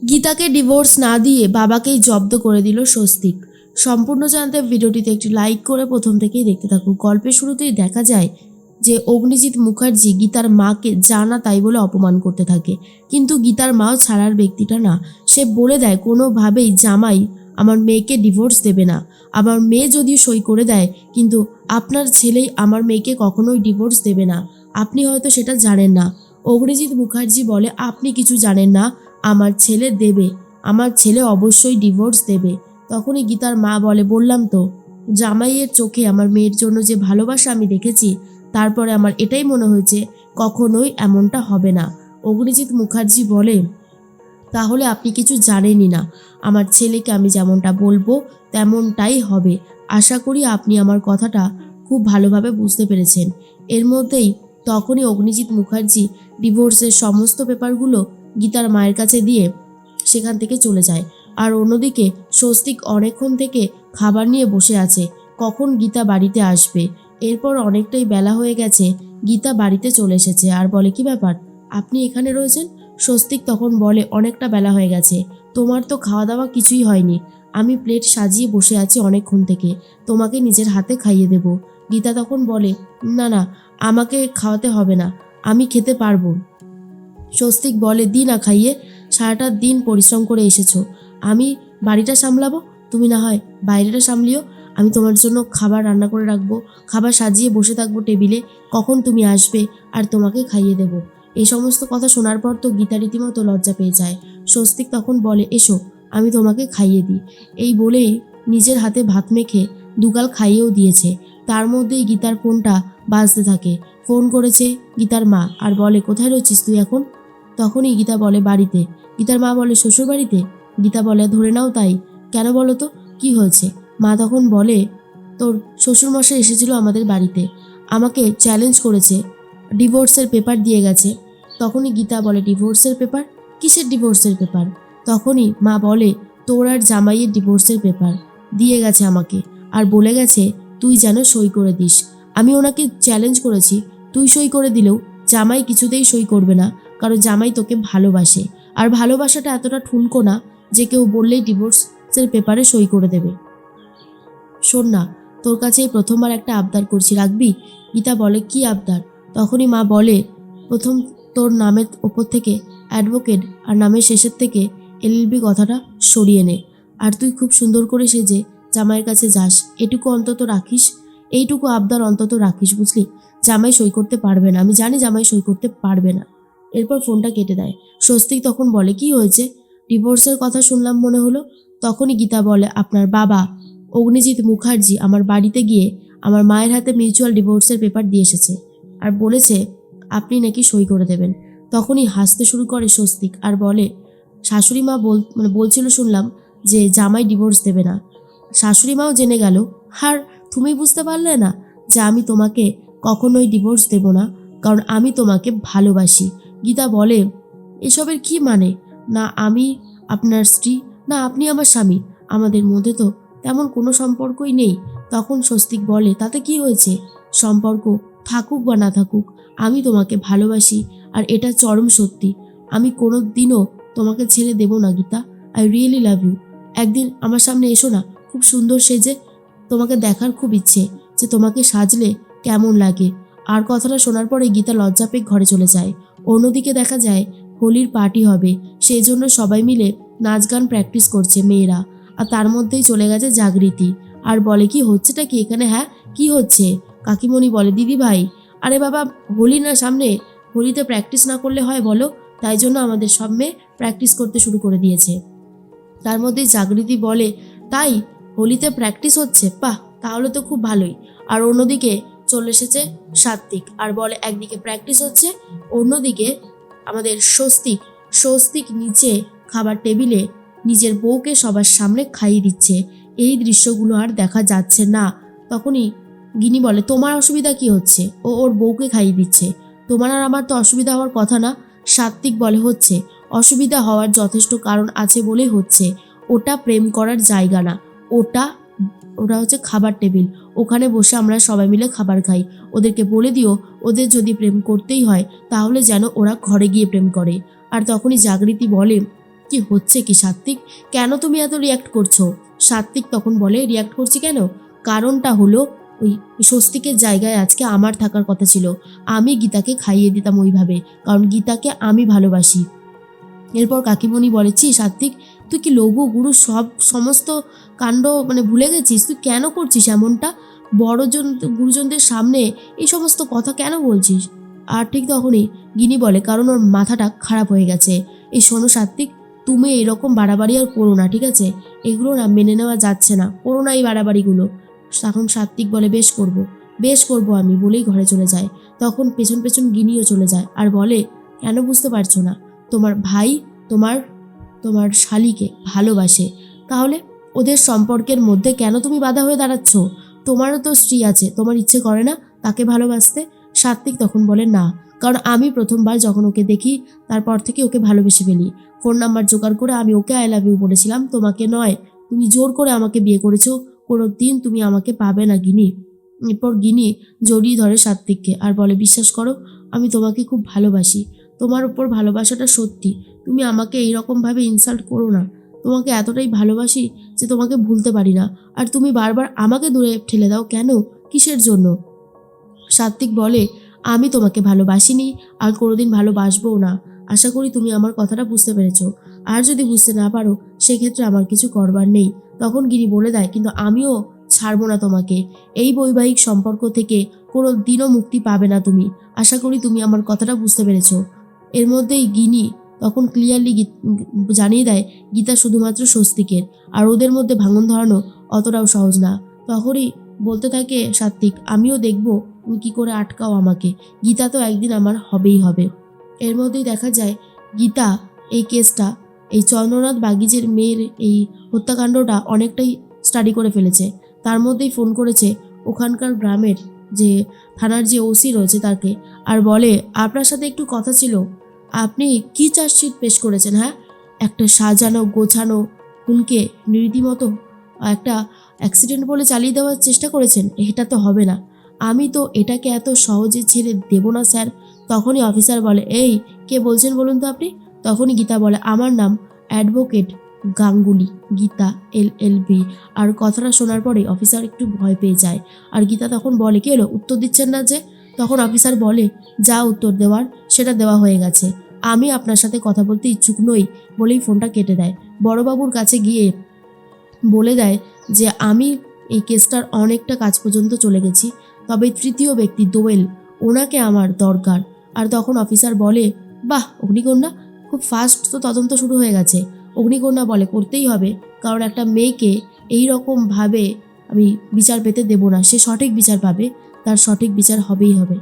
গীতাকে divorce না দিয়ে বাবাকেই জব্দ করে দিল স্বস্তিক। সম্পূর্ণ জানতে ভিডিওটিতে একটি লাইক করে প্রথম থেকেই দেখতে থাকুক। গল্পের শুরুতেই দেখা যায় যে অগ্নিজিৎ মুখার্জি গীতার মাকে জানা তাই বলে অপমান করতে থাকে, কিন্তু গীতার মাও ছাড়ার ব্যক্তিটা না। সে বলে দেয় কোনোভাবেই জামাই আমার মেয়েকে ডিভোর্স দেবে না। আমার মেয়ে যদিও সই করে দেয়, কিন্তু আপনার ছেলেই আমার মেয়েকে কখনোই ডিভোর্স দেবে না। আপনি হয়তো সেটা জানেন না। অগ্নিজিৎ মুখার্জি বলে, আপনি কিছু জানেন না, আমার ছেলে দেবে, আমার ছেলে অবশ্যই ডিভোর্স দেবে। তখনই গীতার মা বলে, বললাম তো, জামাইয়ের চোখে আমার মেয়ের জন্য যে ভালোবাসা আমি দেখেছি, তারপরে আমার এটাই মনে হয়েছে কখনোই এমনটা হবে না। অগ্নিজিৎ মুখার্জি বলে, তাহলে আপনি কিছু জানেনই না। আমার ছেলেকে আমি যেমনটা বলবো তেমনটাই হবে। আশা করি আপনি আমার কথাটা খুব ভালোভাবে বুঝতে পেরেছেন। এর মধ্যেই তখনই অগ্নিজিৎ মুখার্জি ডিভোর্সের সমস্ত পেপারগুলো গীতার মায়ের কাছে দিয়ে সেখান থেকে চলে যায়। আর অন্যদিকে স্বস্তিক অনেকক্ষণ থেকে খাবার নিয়ে বসে আছে, কখন গীতা বাড়িতে আসবে। এরপর অনেকটাই বেলা হয়ে গেছে, গীতা বাড়িতে চলে এসেছে আর বলে, কি ব্যাপার, আপনি এখানে রয়েছেন? স্বস্তিক তখন বলে, অনেকটা বেলা হয়ে গেছে, তোমার তো খাওয়া দাওয়া কিছুই হয়নি। আমি প্লেট সাজিয়ে বসে আছি অনেকক্ষণ থেকে, তোমাকে নিজের হাতে খাইয়ে দেব। গীতা তখন বলে, না না, আমাকে খাওয়াতে হবে না, আমি খেতে পারবো। স্বস্তিক বলে, দি না খাইয়ে, সারাটা দিন পরিশ্রম করে এসেছো, আমি বাড়িটা সামলাবো, তুমি না হয় বাইরেটা সামলিও। আমি তোমার জন্য খাবার রান্না করে রাখবো, খাবার সাজিয়ে বসে থাকবো টেবিলে, কখন তুমি আসবে আর তোমাকে খাইয়ে দেবো। এই সমস্ত কথা শোনার পর তো গীতা রীতিমতো লজ্জা পেয়ে যায়। স্বস্তিক তখন বলে, এসো আমি তোমাকে খাইয়ে দিই। এই বলে নিজের হাতে ভাত মেখে দুগাল খাইয়েও দিয়েছে। তার মধ্যেই গীতার ফোনটা বাজতে থাকে। ফোন করেছে গীতার মা আর বলে, কোথায় রয়েছিস তুই এখন? তখনই গীতা বলে, বাড়িতে। গীতার মা বলে, শ্বশুর বাড়িতে? গীতা বলে, ধরে নাও তাই। কেন বলো তো, কি হয়েছে? মা তখন বলে, তোর শ্বশুরমশাই এসেছিল আমাদের বাড়িতে, আমাকে চ্যালেঞ্জ করেছে, ডিভোর্সের পেপার দিয়ে গেছে। তখনই গীতা বলে, ডিভোর্সের পেপার? কিসের ডিভোর্সের পেপার? তখনই মা বলে, তোর আর জামাইয়ের ডিভোর্সের পেপার দিয়ে গেছে আমাকে, আর বলে গেছে তুই যেন সই করে দিস। আমি ওনাকে চ্যালেঞ্জ করেছি, তুই সই করে দিলেও জামাই কিছুতেই সই করবে না, কারণ জামাই তোকে ভালোবাসে, আর ভালোবাসাটা এতটা ঠুনকো না যে কেউ বললেই ডিভোর্সের পেপারে সই করে দেবে। শোন না, তোর কাছে এই প্রথমবার একটা আবদার করছি, রাখবি? গীতা বলে, কি আবদার? তখনই মা বলে, প্রথম তোর নামের ওপর থেকে অ্যাডভোকেট আর নামের শেষের থেকে এলএলবি কথাটা সরিয়ে নে, আর তুই খুব সুন্দর করে সেজে জামাইয়ের কাছে যাস, এটুকু অন্তত রাখিস, এইটুকু আবদার অন্তত রাখিস, বুঝলি? জামাই সই করতে পারবে না, আমি জানি জামাই সই করতে পারবে না। এরপর ফোনটা কেটে দেয়। স্বস্তিক তখন বলে, কি হয়েছে? ডিভোর্সের কথা শুনলাম মনে হলো। তখনই গীতা বলে, আপনার বাবা অগ্নিজিৎ মুখার্জি আমার বাড়িতে গিয়ে আমার মায়ের হাতে মিউচুয়াল ডিভোর্সের পেপার দিয়ে এসেছে আর বলেছে আপনি নাকি সই করে দেবেন। তখনই হাসতে শুরু করে স্বস্তিক আর বলে, শাশুড়ি মা বলছিল শুনলাম যে জামাই ডিভোর্স দেবে না, শাশুড়ি মাও জেনে গেল, আর তুমি বুঝতে পারলে না যে আমি তোমাকে কখনোই ডিভোর্স দেব না, কারণ আমি তোমাকে ভালোবাসি। গীতা বলে, এসবের কি মানে? না আমি আপনার স্ত্রী, না আপনি আমার স্বামী, আমাদের মধ্যে তো তেমন কোনো সম্পর্কই নেই। তখন স্বস্তিক বলে, তাতে কি হয়েছে? সম্পর্ক থাকুক বা না থাকুক, আমি তোমাকে ভালোবাসি, আর এটা চরম সত্যি। আমি কোনো দিনও তোমাকে ছেড়ে দেব না Gita, I really love you. একদিন আমার সামনে এসো না, খুব সুন্দর সেজে, তোমাকে দেখার খুব ইচ্ছে যে তোমাকে সাজলে কেমন লাগে। আর কথাটা শোনার পরে গীতা লজ্জা পেয়ে ঘরে চলে যায়। অন্যদিকে দেখা যায় হোলির পার্টি হবে, সেই জন্য সবাই মিলে নাচ গান প্র্যাকটিস করছে মেয়েরা, আর তার মধ্যেই চলে গেছে জাগৃতি আর বলে, কি হচ্ছেটা কি এখানে? হ্যাঁ, কি হচ্ছে? কাকিমণি বলে, দিদি ভাই, আরে বাবা, হোলি না সামনে, হোলিতে প্র্যাকটিস না করলে হয় বলো? তাই জন্য আমাদের সব মেয়ে প্র্যাকটিস করতে শুরু করে দিয়েছে। তার মধ্যেই জাগৃতি বলে, তাই হোলিতে প্র্যাকটিস হচ্ছে, বাহ, তাহলে তো খুব ভালোই। আর অন্যদিকে চলে এসেছে সাত্বিক আর বলে, একদিকে প্র্যাকটিস হচ্ছে, অন্যদিকে আমাদের স্বস্তিক স্বস্তিক নিচে খাবার টেবিলে নিজের বউকে সবার সামনে খাইয়ে দিচ্ছে। এই দৃশ্যগুলো আর দেখা যাচ্ছে না। তখনই গিনি বলে, তোমার অসুবিধা কি হচ্ছে? ও ওর বউকে খাইয়ে দিচ্ছে, তোমার আর আমার তো অসুবিধা হওয়ার কথা না। সাত্বিক বলে, হচ্ছে, অসুবিধা হওয়ার যথেষ্ট কারণ আছে বলে হচ্ছে, ওটা প্রেম করার জায়গা না, ওটা ওটা হচ্ছে খাবার টেবিল, ওখানে বসে আমরা সবাই মিলে খাবার খাই। ওদেরকে বলে দিও, ওদের যদি প্রেম করতেই হয় তাহলে যেন ওরা ঘরে গিয়ে প্রেম করে। আর তখনই জাগৃতি বলে, কি হচ্ছে কি সাত্বিক, কেন তুমি এত রিয়াক্ট করছো? সাত্বিক তখন বলে, রিয়াক্ট করছি কেন, কারণটা হলো ওই স্বস্তিকের জায়গায় আজকে আমার থাকার কথা ছিল। আমি গীতাকে খাইয়ে দিতাম ওইভাবে, কারণ গীতাকে আমি ভালোবাসি। এরপর কাকিমণি বলেছি, সাত্বিক তুই কি লঘু গুরু সমস্ত কাণ্ড ভুলে গেছিস? তুই কেন করছিস এমনটা? বড়জন গুরুজনদের সামনে এই সমস্ত কথা কেন বলছিস? আর ঠিক তখনই গিনি বলে, কারণ ওর মাথাটা খারাপ হয়ে গেছে। এই শোনো সাত্বিক, তুমি এরকম বাড়াবাড়ি আর করো না, ঠিক আছে? এগুলো না মেনে নেওয়া যাচ্ছে না, করো না এই বাড়াবাড়িগুলো। তখন সাত্বিক বলে, বেশ করব আমি, বলেই ঘরে চলে যায়। তখন পেছন পেছন গিনিও চলে যায় আর বলে, কেন বুঝতে পারছো না? তোমার ভাই তোমার তোমার শালিকে ভালোবাসে, তাহলে ওদের সম্পর্কের মধ্যে কেন তুমি বাধা হয়ে দাঁড়াচ্ছ? তোমারও তো স্ত্রী আছে, তোমার ইচ্ছে করে না তাকে ভালোবাসতে? সাত্বিক তখন বলে, না, কারণ আমি প্রথমবার যখন ওকে দেখি তারপর থেকে ওকে ভালোবেসে ফেলি। ফোন নাম্বার জোগাড় করে আমি ওকে আই লাভ ইউ বলেছিলাম, তোমাকে নয়। তুমি জোর করে আমাকে বিয়ে করেছো, কোনো দিন তুমি আমাকে পাবে না গিনি। এরপর গিনি জড়িয়ে ধরে সাত্বিককে আর বলে, বিশ্বাস করো, আমি তোমাকে খুব ভালোবাসি। তোমার ওপর ভালোবাসাটা সত্যি, তুমি আমাকে এইরকমভাবে ইনসাল্ট করো না। তোমাকে এতটাই ভালোবাসি যে তোমাকে ভুলতে পারি না। আর তুমি বারবার আমাকে দূরে ঠেলে দাও কেন, কিসের জন্য? সাত্বিক বলে, আমি তোমাকে ভালোবাসিনি আর কোনোদিন ভালোবাসবও না। আশা করি তুমি আমার কথাটা বুঝতে পেরেছো। আর যদি বুঝতে না পারো সেক্ষেত্রে আমার কিছু করবার নেই। তখন গিনি বলে দেয়, কিন্তু আমিও ছাড়বো না তোমাকে। এই বৈবাহিক সম্পর্ক থেকে কোনো দিনও মুক্তি পাবে না তুমি। আশা করি তুমি আমার কথাটা বুঝতে পেরেছো। এর মধ্যেই গিনি তখন ক্লিয়ারলি জানিয়ে দেয়, গীতা শুধুমাত্র স্বস্তিকের, আর ওদের মধ্যে ভাঙন ধরানো অতটাও সহজ না। তখনই বলতে থাকে সাত্বিক, আমিও দেখব তুমি কী করে আটকাও আমাকে। গীতা তো একদিন আমার হবেই হবে। এর মধ্যেই দেখা যায় গীতা এই কেসটা, এই চন্দ্রনাথ বাগিজের মেয়ের এই হত্যাকাণ্ডটা অনেকটাই স্টাডি করে ফেলেছে। তার মধ্যেই ফোন করেছে ওখানকার গ্রামের যে থানার যে ওসি রয়েছে তাকে, আর বলে, আপনার সাথে একটু কথা ছিল। আপনি কি চার্জশিট পেশ করেছেন? হ্যাঁ, একটা সাজানো গোছানো খুনকে রীতিমতো একটা অ্যাক্সিডেন্ট বলে চালিয়ে দেওয়ার চেষ্টা করেছেন। এটা তো হবে না, আমি তো এটাকে এত সহজে ছেড়ে দেব না স্যার। তখনই অফিসার বলে, এই কে বলছেন বলুন তো আপনি? তখনই গীতা বলে, আমার নাম অ্যাডভোকেট গাঙ্গুলি, গীতা LLB। আর কথাটা শোনার পরে অফিসার একটু ভয় পেয়ে যায়। আর গীতা তখন বলে, কি হলো, উত্তর দিচ্ছেন না যে? তখন অফিসার বলে, যা উত্তর দেওয়ার সেটা দেওয়া হয়ে গেছে, আমি আপনার সাথে কথা বলতে ইচ্ছুক নই, বলেই ফোনটা কেটে দেয়। বড়বাবুর কাছে গিয়ে বলে দেয় যে আমি এই কেসটার অনেকটা কাজ পর্যন্ত চলে গেছি, তবে তৃতীয় ব্যক্তি দোয়েল, ওনাকে আমার দরকার। আর তখন অফিসার বলে, বাহ অগ্নিকন্যা, খুব ফাস্ট তো তদন্ত শুরু হয়ে গেছে। অগ্নিকন্যা বলে, করতেই হবে, কারণ একটা মেয়েকে এই রকমভাবে আমি বিচার পেতে দেব না। সে সঠিক বিচার পাবে, তার সঠিক বিচার হবেই হবে।